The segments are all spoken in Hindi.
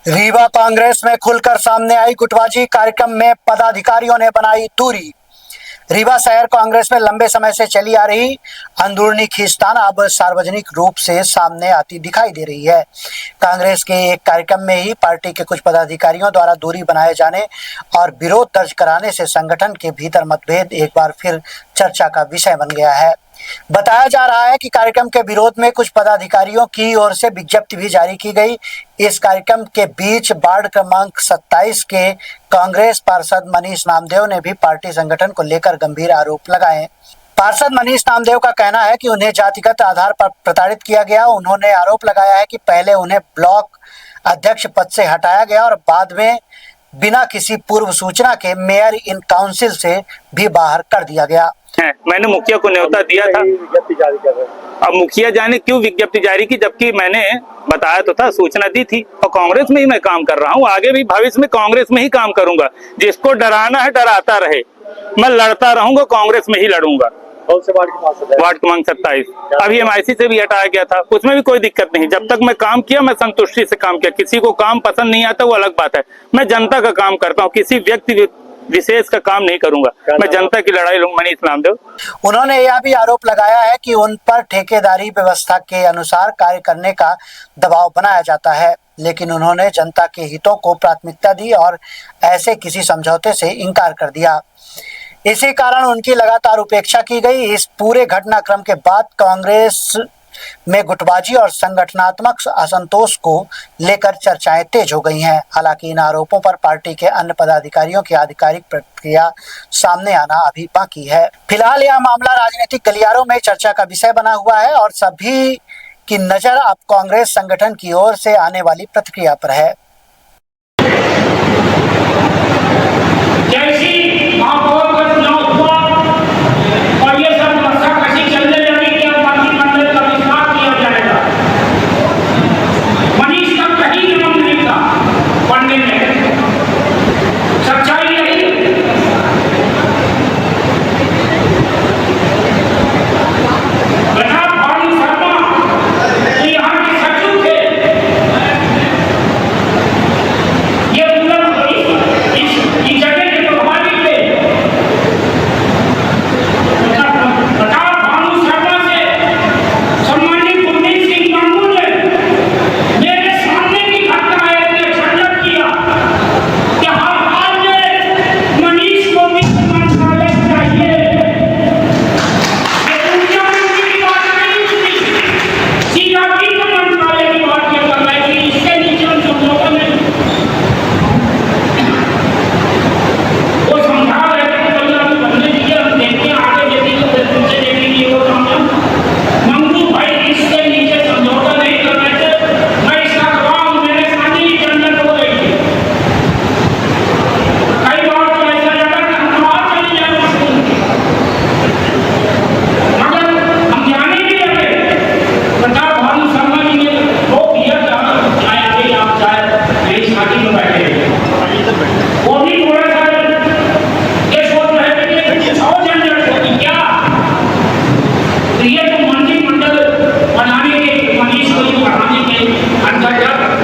रीवा कांग्रेस में खुलकर सामने आई गुटबाजी, कार्यक्रम में पदाधिकारियों ने बनाई दूरी। रीवा शहर कांग्रेस में लंबे समय से चली आ रही अंदरूनी खींचतान अब सार्वजनिक रूप से सामने आती दिखाई दे रही है। कांग्रेस के एक कार्यक्रम में ही पार्टी के कुछ पदाधिकारियों द्वारा दूरी बनाए जाने और विरोध दर्ज कराने से संगठन के भीतर मतभेद एक बार फिर चर्चा का विषय बन गया है। बताया जा रहा है कि कार्यक्रम के विरोध में कुछ पदाधिकारियों की ओर से विज्ञप्ति भी जारी की गई। इस कार्यक्रम के बीच वार्ड क्रमांक 27 के कांग्रेस पार्षद मनीष नामदेव ने भी पार्टी संगठन को लेकर गंभीर आरोप लगाए। पार्षद मनीष नामदेव का कहना है कि उन्हें जातिगत आधार पर प्रताड़ित किया गया। उन्होंने आरोप लगाया है कि पहले उन्हें ब्लॉक अध्यक्ष पद से हटाया गया और बाद में बिना किसी पूर्व सूचना के मेयर इन काउंसिल से भी बाहर कर दिया गया। मैंने मुखिया को न्योता दिया था। अब मुखिया जाने क्यों विज्ञप्ति जारी की, जबकि मैंने बताया तो था, सूचना दी थी। और कांग्रेस में ही मैं काम कर रहा हूँ, आगे भी भविष्य में कांग्रेस में ही काम करूंगा। जिसको डराना है डराता रहे, मैं लड़ता रहूंगा, कांग्रेस में ही लड़ूंगा। वार्ड क्रमांक 27 अभी MIC से भी हटाया गया था, उसमें भी कोई दिक्कत नहीं। जब तक मैं काम किया, मैं संतुष्टि से काम किया। किसी को काम पसंद नहीं आता वो अलग बात है। मैं जनता का काम करता हूँ, किसी व्यक्ति विशेष का काम नहीं करूंगा। मैं जनता की लड़ाई लूंगा। मनीष नामदेव। उन्होंने यह भी आरोप लगाया है कि उन पर ठेकेदारी व्यवस्था के अनुसार कार्य करने का दबाव बनाया जाता है, लेकिन उन्होंने जनता के हितों को प्राथमिकता दी और ऐसे किसी समझौते से इनकार कर दिया। इसी कारण उनकी लगातार उपेक्षा की गई। इस पूरे घटनाक्रम के बाद कांग्रेस में गुटबाजी और संगठनात्मक असंतोष को लेकर चर्चाएं तेज हो गई हैं। हालांकि इन आरोपों पर पार्टी के अन्य पदाधिकारियों की आधिकारिक प्रतिक्रिया सामने आना अभी बाकी है। फिलहाल यह मामला राजनीतिक गलियारों में चर्चा का विषय बना हुआ है और सभी की नजर अब कांग्रेस संगठन की ओर से आने वाली प्रतिक्रिया पर है।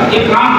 एक काम